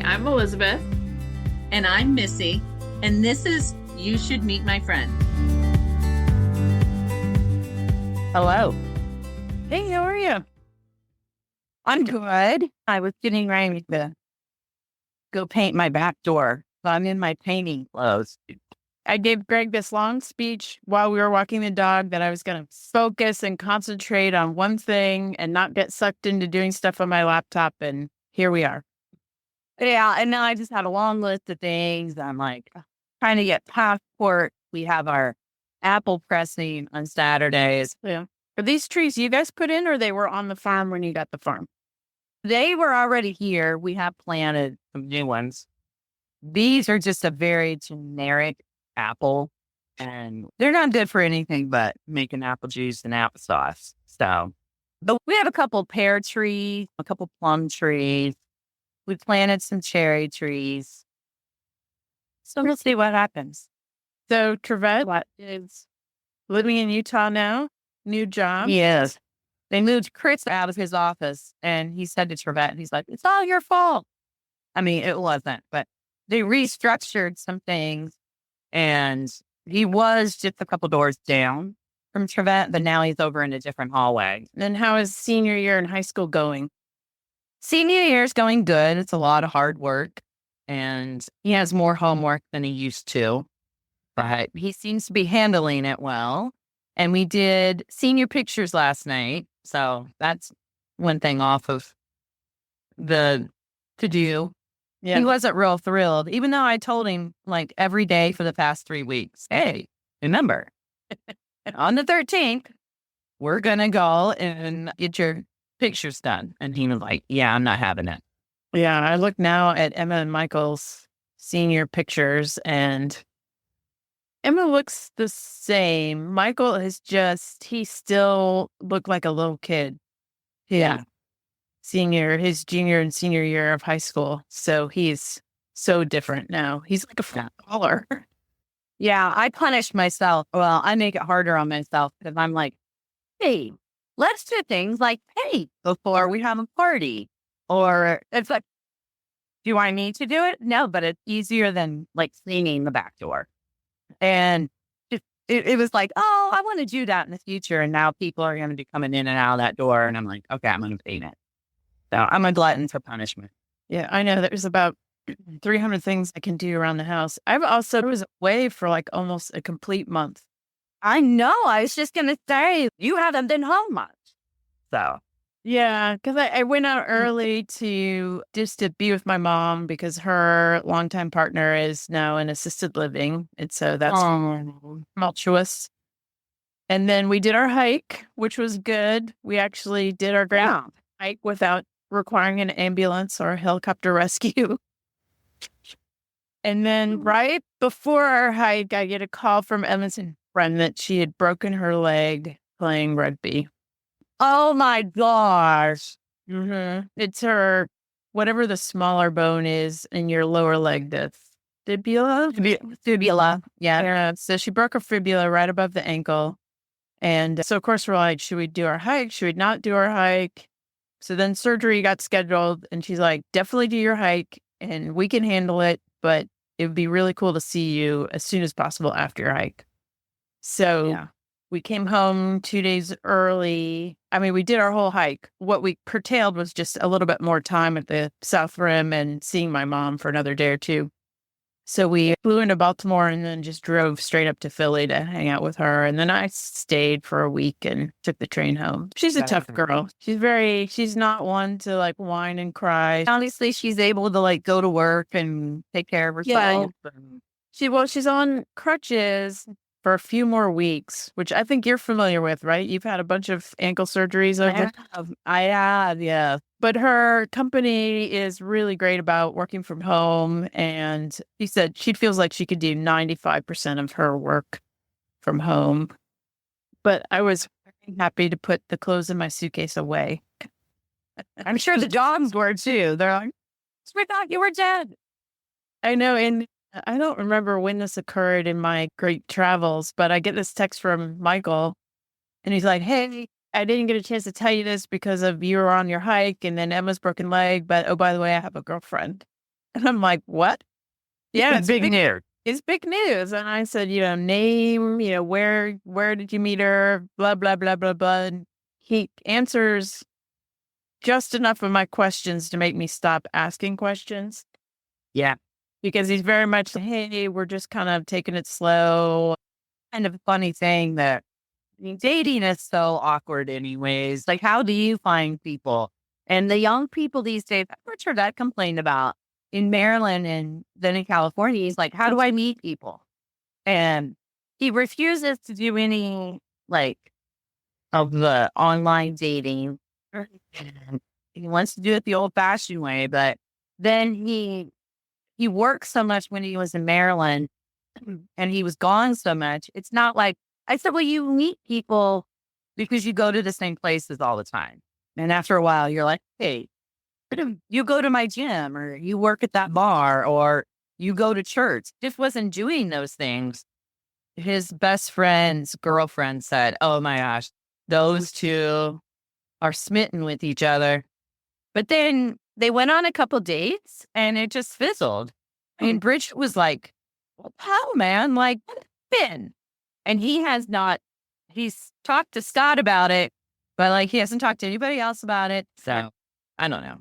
I'm Elizabeth. And I'm Missy, and this is You Should Meet My Friend. Hello. Hey, how are you? I'm good. I was getting ready to go paint my back door. So I'm in my painting clothes. I gave Greg this long speech while we were walking the dog that I was going to focus and concentrate on one thing and not get sucked into doing stuff on my laptop. And here we are. Yeah, and now I just had a long list of things. I'm like trying to get passport. We have our apple pressing on Saturdays. Yeah. Are these trees you guys put in or they were on the farm when you got the farm? They were already here. We have planted some new ones. These are just a very generic apple, and they're not good for anything but making apple juice and applesauce. So, but we have a couple pear trees, a couple plum trees. We planted some cherry trees. So we'll see what happens. So Trevette is living in Utah now, new job. Yes. They moved Chris out of his office, and he said to Trevette, he's like, "It's all your fault." I mean, it wasn't, but they restructured some things, and he was just a couple doors down from Trevette, but now he's over in a different hallway. And how is senior year in high school going? Senior year's going good. It's a lot of hard work, and he has more homework than he used to, but he seems to be handling it well. And we did senior pictures last night, so that's one thing off of the to-do. Yeah. He wasn't real thrilled, even though I told him like every day for the past 3 weeks, hey, remember, on the 13th, we're going to go and get your pictures done. And he was like, yeah, I'm not having it. Yeah. I look now at Emma and Michael's senior pictures, and Emma looks the same. Michael he still looked like a little kid. Yeah. His junior and senior year of high school. So he's so different now. He's like a footballer. Yeah. I punish myself. Well, I make it harder on myself because I'm like, hey, let's do things like paint before we have a party. Or it's like, do I need to do it? No, but it's easier than like cleaning the back door. And it was like, oh, I want to do that in the future. And now people are going to be coming in and out of that door. And I'm like, okay, I'm going to paint it. So I'm a glutton for punishment. Yeah, I know there's about 300 things I can do around the house. I was away for like almost a complete month. I know. I was just going to say, you haven't been home much. So. Yeah, because I went out early to be with my mom because her longtime partner is now in assisted living. And so that's tumultuous. And then we did our hike, which was good. We actually did our grand hike without requiring an ambulance or a helicopter rescue. And then right before our hike, I get a call from Emma's friend that she had broken her leg playing rugby. Oh my gosh. Mm-hmm. It's her, whatever the smaller bone is in your lower leg, the fibula. Fibula. Yeah. So she broke her fibula right above the ankle. And so, of course, we're like, should we do our hike? Should we not do our hike? So then surgery got scheduled, and she's like, definitely do your hike and we can handle it. But it would be really cool to see you as soon as possible after your hike. So we came home 2 days early. I mean, we did our whole hike. What we curtailed was just a little bit more time at the South Rim and seeing my mom for another day or two. So we flew into Baltimore and then just drove straight up to Philly to hang out with her. And then I stayed for a week and took the train home. She's a tough girl. She's not one to like whine and cry. Honestly, she's able to like go to work and take care of herself. She's on crutches for a few more weeks, which I think you're familiar with, right? You've had a bunch of ankle surgeries over. I have, yeah. But her company is really great about working from home. And she said she feels like she could do 95% of her work from home. But I was very happy to put the clothes in my suitcase away. I'm sure the dogs were too. They're like, we thought you were dead. I know. And I don't remember when this occurred in my great travels, but I get this text from Michael and he's like, hey, I didn't get a chance to tell you this because of you were on your hike and then Emma's broken leg. But, oh, by the way, I have a girlfriend. And I'm like, what? Yeah, It's big news. it's big news. And I said, name, where did you meet her? Blah, blah, blah, blah, blah. And he answers just enough of my questions to make me stop asking questions Yeah. because he's very much, hey, we're just kind of taking it slow. Kind of a funny thing that dating is so awkward anyways. Like, how do you find people? And the young people these days, I've heard that complained about in Maryland and then in California. He's like, how do I meet people? And he refuses to do any like of the online dating. And he wants to do it the old fashioned way, but then he worked so much when he was in Maryland and he was gone so much. It's not like I said, well, you meet people because you go to the same places all the time. And after a while, you're like, hey, you go to my gym or you work at that bar or you go to church. Just wasn't doing those things. His best friend's girlfriend said, oh my gosh, those two are smitten with each other. But then they went on a couple dates and it just fizzled. And Bridget was like, how, man? Like, Ben. And he's talked to Scott about it, but like he hasn't talked to anybody else about it. So I don't know.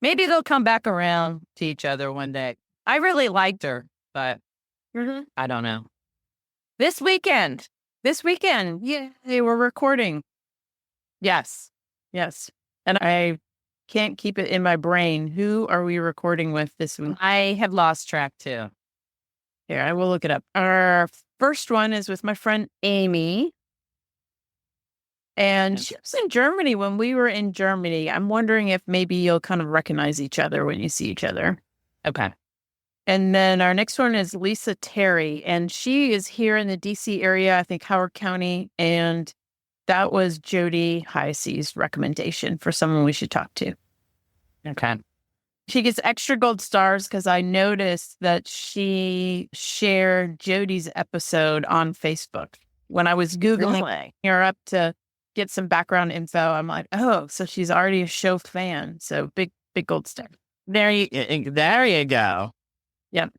Maybe they'll come back around to each other one day. I really liked her, but I don't know. This weekend, Yeah, they were recording. yes. Yes. And I can't keep it in my brain. Who are we recording with this week? I have lost track too. Here, I will look it up. Our first one is with my friend Amy. And she was in Germany when we were in Germany. I'm wondering if maybe you'll kind of recognize each other when you see each other. Okay. And then our next one is Lisa Terry. And she is here in the DC area, I think Howard County. And that was Jody Hiacy's recommendation for someone we should talk to. Okay. She gets extra gold stars because I noticed that she shared Jody's episode on Facebook. When I was Googling her up to get some background info, I'm like, oh, so she's already a show fan. So big gold star. There you go. Yep.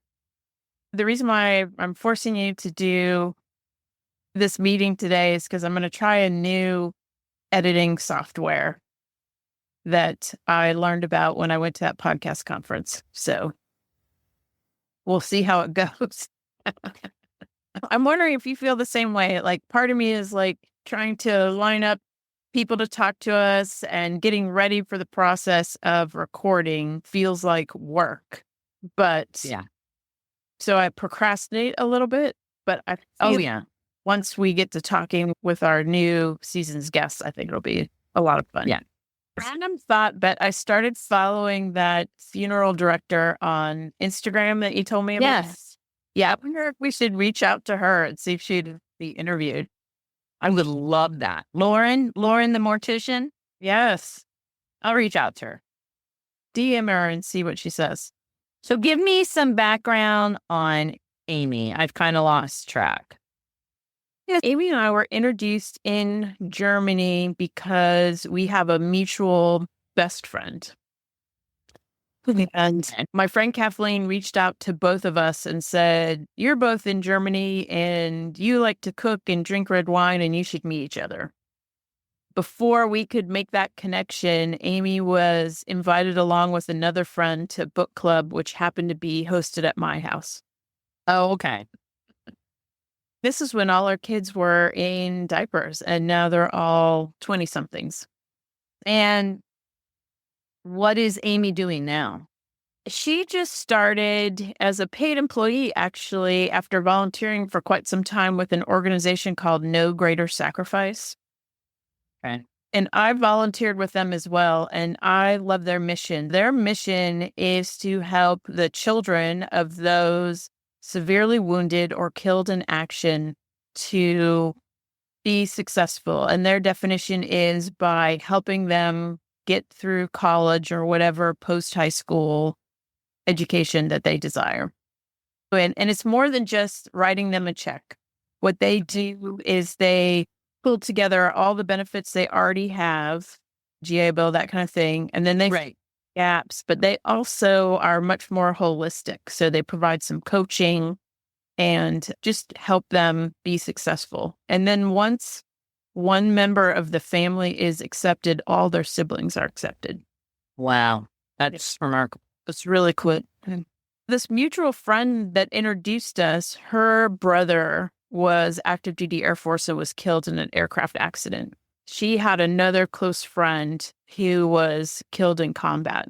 The reason why I'm forcing you to do this meeting today is because I'm going to try a new editing software that I learned about when I went to that podcast conference. So we'll see how it goes. I'm wondering if you feel the same way. Like part of me is like trying to line up people to talk to us and getting ready for the process of recording feels like work. But yeah. So I procrastinate a little bit, but I feel once we get to talking with our new season's guests, I think it'll be a lot of fun. Yeah. Random thought, but I started following that funeral director on Instagram that you told me about. Yes. Yeah, I wonder if we should reach out to her and see if she'd be interviewed. I would love that. Lauren, the mortician. Yes. I'll reach out to her. DM her and see what she says. So give me some background on Amy. I've kind of lost track. Yes, Amy and I were introduced in Germany because we have a mutual best friend. And my friend Kathleen reached out to both of us and said, you're both in Germany and you like to cook and drink red wine and you should meet each other. Before we could make that connection, Amy was invited along with another friend to book club, which happened to be hosted at my house. Oh, okay. This is when all our kids were in diapers and now they're all 20-somethings. And what is Amy doing now? She just started as a paid employee, actually, after volunteering for quite some time with an organization called No Greater Sacrifice. Okay. And I volunteered with them as well. And I love their mission. Their mission is to help the children of those severely wounded or killed in action to be successful. And their definition is by helping them get through college or whatever post-high school education that they desire. And it's more than just writing them a check. What they do is they pull together all the benefits they already have, GI Bill, that kind of thing. And then they gaps, but they also are much more holistic. So they provide some coaching and just help them be successful. And then once one member of the family is accepted, all their siblings are accepted. Wow. That's remarkable. It's really cool. And this mutual friend that introduced us, her brother was active duty Air Force and was killed in an aircraft accident. She had another close friend who was killed in combat,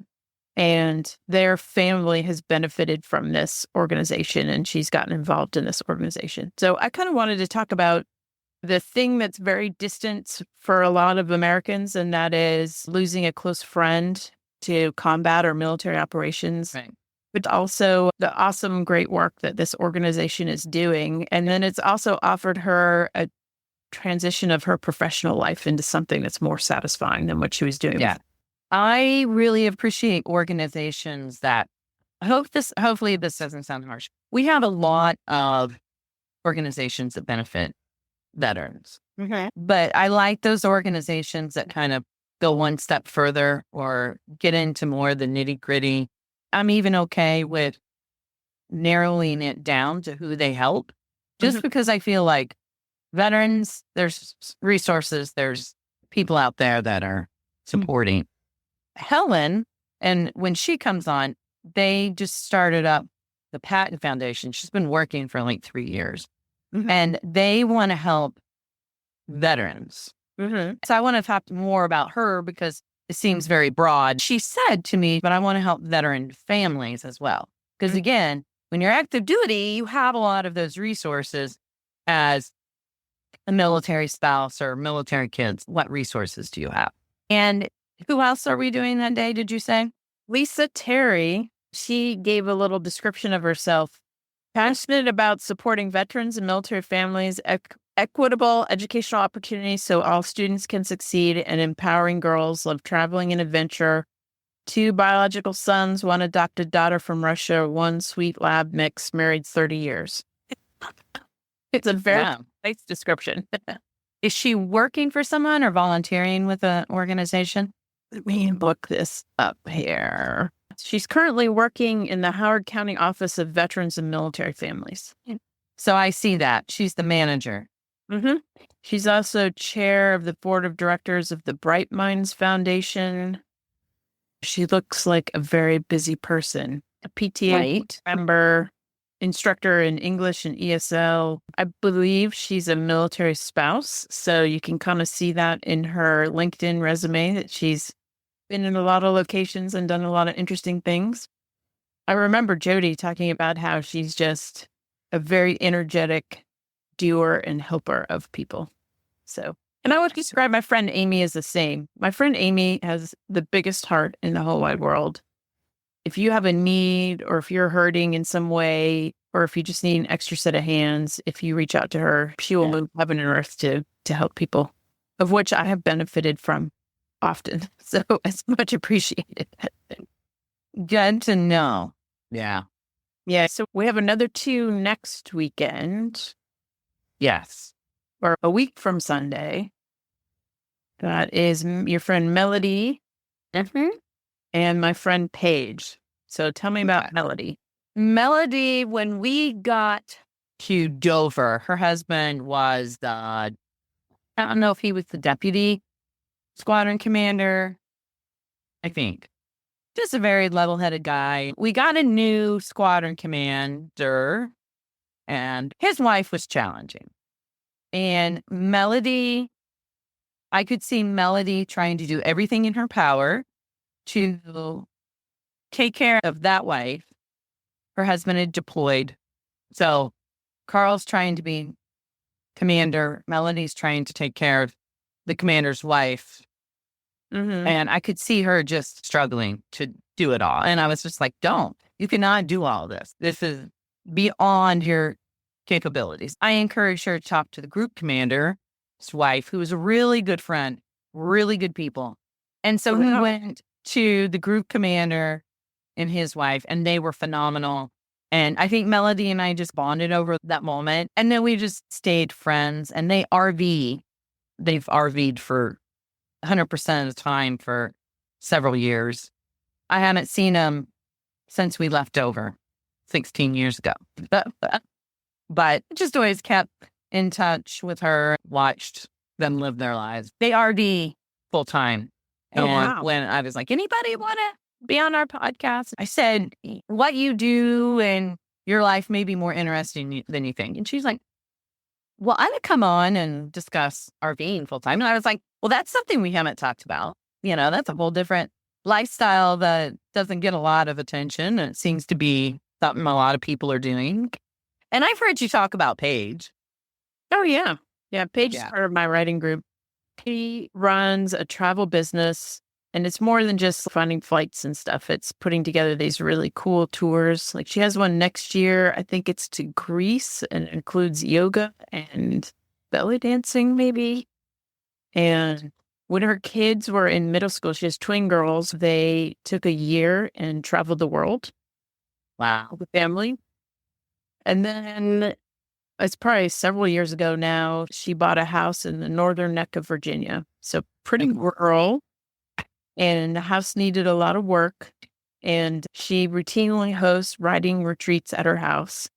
and their family has benefited from this organization, and she's gotten involved in this organization. So I kind of wanted to talk about the thing that's very distant for a lot of Americans, and that is losing a close friend to combat or military operations. Right. But also the awesome, great work that this organization is doing. And then it's also offered her a transition of her professional life into something that's more satisfying than what she was doing. Yeah. I really appreciate organizations that hopefully this doesn't sound harsh. We have a lot of organizations that benefit veterans, but I like those organizations that kind of go one step further or get into more of the nitty gritty. I'm even okay with narrowing it down to who they help, just because I feel like veterans, there's resources, there's people out there that are supporting. Helen, and when she comes on, they just started up the Patton Foundation. She's been working for like 3 years, and they want to help veterans. So I want to talk more about her because it seems very broad. She said to me, but I want to help veteran families as well. Because again, when you're active duty, you have a lot of those resources as a military spouse or military kids. What resources do you have? And who else are we doing that day, did you say? Lisa Terry. She gave a little description of herself. Passionate about supporting veterans and military families, equitable educational opportunities so all students can succeed, and empowering girls, love traveling and adventure. 2 biological sons, 1 adopted daughter from Russia, 1 sweet lab mix, married 30 years. It's a very nice description. Is she working for someone or volunteering with an organization? Let me look this up here. She's currently working in the Howard County Office of Veterans and Military Families. So I see that. She's the manager. She's also chair of the board of directors of the Bright Minds Foundation. She looks like a very busy person. A PTA member, instructor in English and ESL. I believe she's a military spouse, so you can kind of see that in her LinkedIn resume that she's been in a lot of locations and done a lot of interesting things. I remember Jody talking about how she's just a very energetic doer and helper of people. So, and I would describe my friend Amy as the same. My friend Amy has the biggest heart in the whole wide world. If you have a need, or if you're hurting in some way, or if you just need an extra set of hands, if you reach out to her, she will move heaven and earth to help people, of which I have benefited from often. So it's much appreciated. Good to know. Yeah. Yeah. So we have another 2 next weekend. Yes. Or a week from Sunday. That is your friend Melody and my friend Paige. So tell me about Melody. Melody, when we got to Dover, her husband was I don't know if he was the deputy squadron commander, I think. Just a very level-headed guy. We got a new squadron commander, and his wife was challenging. And Melody, I could see Melody trying to do everything in her power to take care of that wife. Her husband had deployed. So Carl's trying to be commander. Melody's trying to take care of the commander's wife. And I could see her just struggling to do it all. And I was just like, you cannot do all this. This is beyond your capabilities. I encouraged her to talk to the group commander's wife, who was a really good friend, really good people. And so we went to the group commander and his wife, and they were phenomenal. And I think Melody and I just bonded over that moment. And then we just stayed friends, and they've RV'd for 100% of the time for several years. I haven't seen him since we left over 16 years ago. But just always kept in touch with her, watched them live their lives. They RD full time. Oh, And wow. when I was like, anybody want to be on our podcast? I said, what you do in your life may be more interesting than you think. And she's like, well, I would come on and discuss RVing full time. And I was like, well, that's something we haven't talked about. That's a whole different lifestyle that doesn't get a lot of attention. And it seems to be something a lot of people are doing. And I've heard you talk about Paige. Oh, yeah. Yeah. Paige is Yeah. part of my writing group. He runs a travel business, and it's more than just finding flights and stuff. It's putting together these really cool tours. Like she has one next year. I think it's to Greece, and it includes yoga and belly dancing, maybe. And when her kids were in middle school, she has twin girls. They took a year and traveled the world. Wow. With the family. And then it's probably several years ago now, she bought a house in the northern neck of Virginia. So pretty rural. And the house needed a lot of work. And she routinely hosts writing retreats at her house.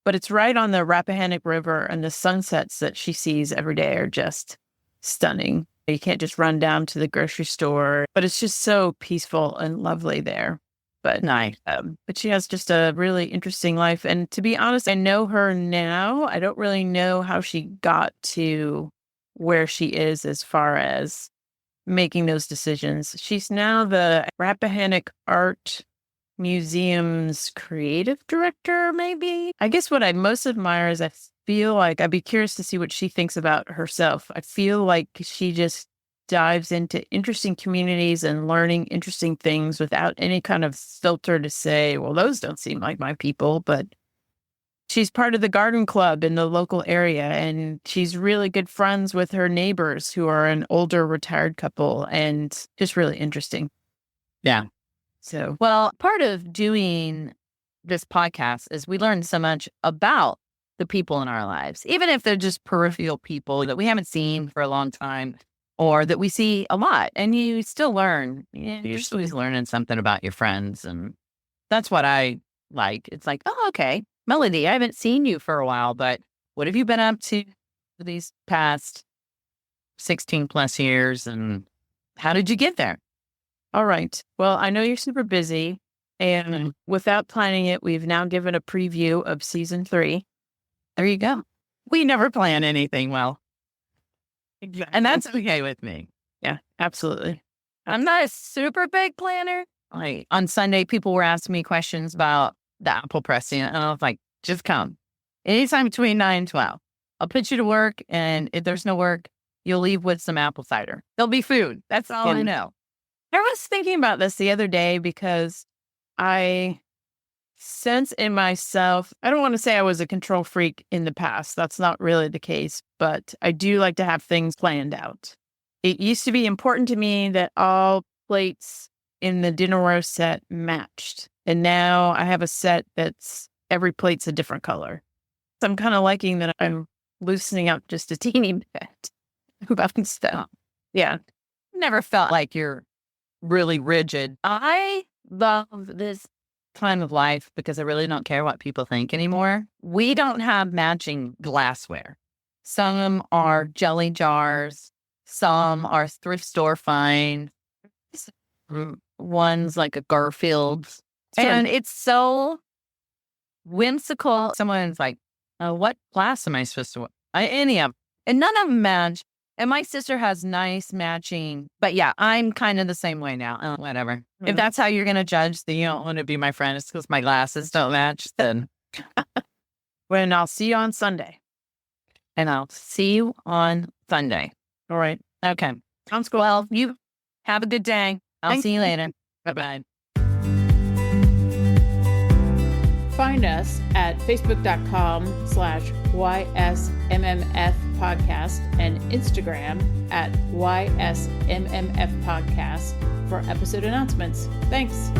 But it's right on the Rappahannock River, and the sunsets that she sees every day are just stunning. You can't just run down to the grocery store, but it's just so peaceful and lovely there. But Nice. but she has just a really interesting life. And to be honest, I know her now. I don't really know how she got to where she is as far as making those decisions. She's now the Rappahannock Art Museum's creative director, maybe. I guess what I most admire is I feel like I'd be curious to see what she thinks about herself. I feel like she just dives into interesting communities and learning interesting things without any kind of filter to say, well, those don't seem like my people. But she's part of the garden club in the local area, and she's really good friends with her neighbors who are an older retired couple, and just really interesting. Yeah. So, Well, part of doing this podcast is we learn so much about the people in our lives, even if they're just peripheral people that we haven't seen for a long time or that we see a lot. And you still learn. You're just always learning something about your friends. And that's what I like. It's like, oh, okay, Melody, I haven't seen you for a while, but what have you been up to these past 16 plus years? And how did you get there? all right. Well, I know you're super busy, and without planning it, we've now given a preview of season 3. There you go. We never plan anything well. Exactly. And that's okay with me. Yeah, absolutely. I'm not a super big planner. Like on Sunday, people were asking me questions about the apple pressing. And I was like, just come. Anytime between 9 and 12. I'll put you to work. And if there's no work, you'll leave with some apple cider. There'll be food. That's all I know. I was thinking about this the other day because I sense in myself, I don't want to say I was a control freak in the past. That's not really the case, but I do like to have things planned out. It used to be important to me that all plates in the dinner row set matched. And now I have a set that's every plate's a different color. So I'm kind of liking that I'm loosening up just a teeny bit about stuff. Yeah. Never felt like you're really rigid. I love this time of life because I really don't care what people think anymore. We don't have matching glassware. Some are jelly jars. Some are thrift store finds. One's like a Garfield's. And it's so whimsical. Someone's like, oh, what glass am I supposed to wear? Any of them. And none of them match. And my sister has nice matching. But yeah, I'm kind of the same way now. Whatever. If that's how you're going to judge that you don't want to be my friend, it's because my glasses don't match, then. When I'll see you on Sunday. And I'll see you on Sunday. All right. Okay. Sounds cool. Well, you have a good day. I'll Thanks. see you later. Bye-bye. Bye. Find us at facebook.com/YSMMF podcast and Instagram at YSMMF podcast for episode announcements. Thanks.